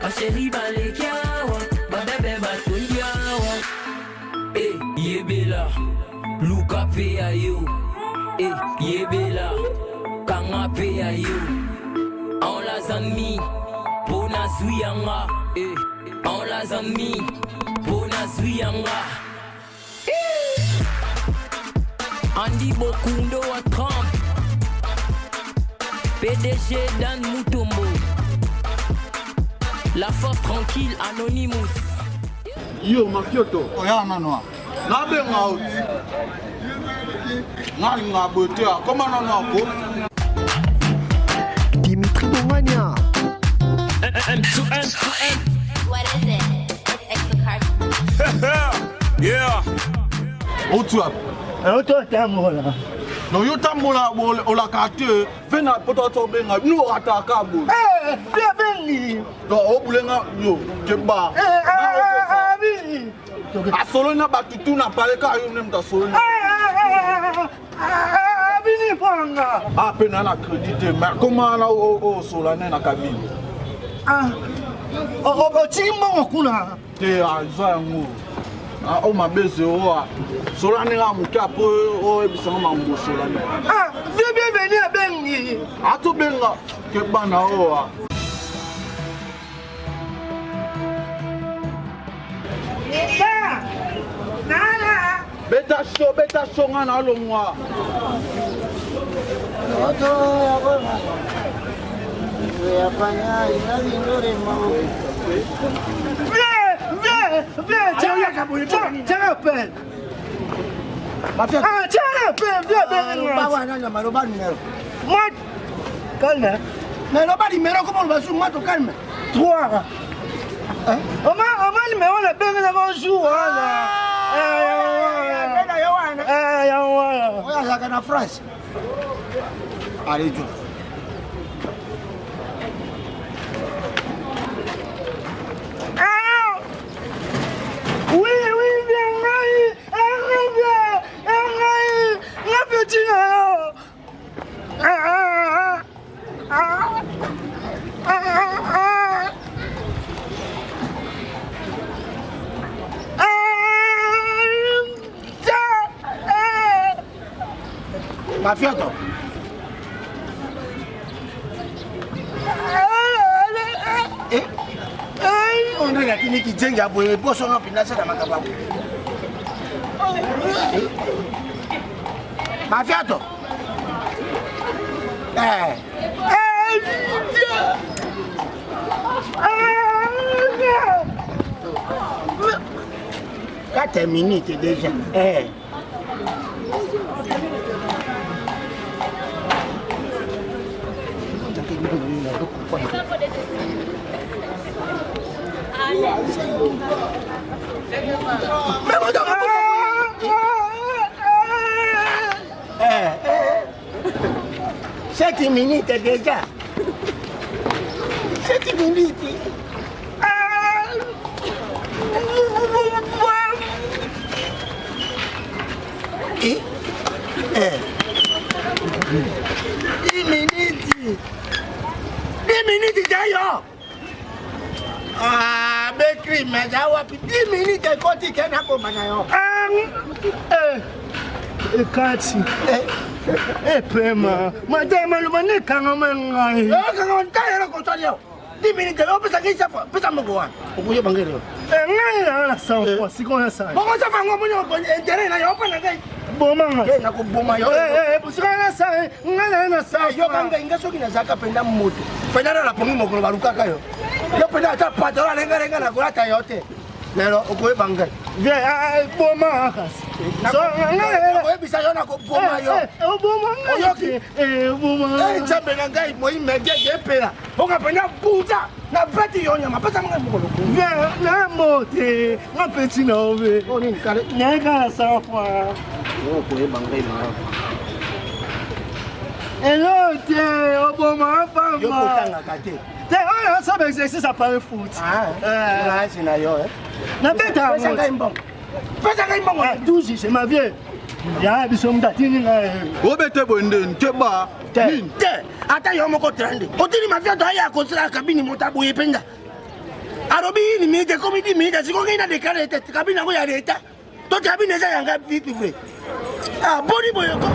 ma chérie balekiawa, ma bébé batondiawa. Eh, yebela, Luka pe ayo. Eh, yebela, Kanga pe ayo. On la zami, Pona Zuyanga. Eh, on la zami, Pona Zuyanga. Andy Bokundo à Trump, PDG Dan Mutombo, la force tranquille Anonymous. Yo Makioto, oya nanoa. na be out. Na ngabote comment nanoa ko? Dimitri Bongania. M2M. What is it? It's extra carbon. Yeah. Otuap. Auto tamola. No yo tambola ola kate, vena potato benga no ataka bu. Bien bengi. No obulenga yo keba. Abi. A solo na batutu na pale ka yo nem ta solo. Abi ni panga. A pena na crédité mais comment na o solo na kabine. O chimbo kuna. Te a zangu. O mabeze o solo na muka po o ebisanga mambo solo na. Bienvenue à bengi. Atu benga keba na o. Nana. Beta show ngana lo mwa. Otro ya panya ina lindore mama. Viens, tiens appel. Mafia. Tiens appel, viens. Bawa nana maroba numéro. Moi, calme. Mais roba numéro comment on va sur moi to calme. 3. On numéro le bengi na bonjour. Oya zaka na France. Allez, Joe. Oui, viens, la petite. Mafia to. On a lakini kijenga boye boso no pinasa na makaba. Mafia to. Quatre minutes déjà. Sept minutes déjà. 7 minutes. Et 10 minutes. 10 minutes d'ailleurs. Bekri, mais d'avoir 10 minutes de côté qui est là pour Manayo. Kati. Pema. Madame, le mané quand même. Quand on t'a eu le 10 minutes, on peut s'agir ça. Peut ça me voir. Vous pouvez banquer. La sang, c'est qu'on a ça. Bon, ça va, on va intérêt là, on va pas. Bon, maman. Pour ça, yo kanga inga soki na zaka penda moto. Penda na pongi mokolo baluka kayo. Yo penda ta patora lenga na kulata yote. Lelo okoe banga. Viens, boma kasi. So, okoe bisa yo na ko boma yo. Boma. Oyoki. Boma. Chambe na ngai moi mege pela. Oka penda puta. Na beti yo nyama pesa mga mokolo. Viens, na mote. Na petit na ove. Oni kale. Nega sa fois. Okoe banga mara. Hello, Obama, papa. Yo kotanga kate. On ça exercice à part foot. C'est na yo Na beta. Pesa ngai mbongo. Pesa ngai mbongo. 12 c'est ma vie. Ya biso mdatini na. Obete bonde nkeba. Te. Ata yo moko trende. Otini mafia to ya ko sira kabini motabu yependa. alobi ni minute komi 10 minutes sikongi na déclaré tête kabine ngo ya l'état to kabine eza yanga vite vrai ah boni boyoko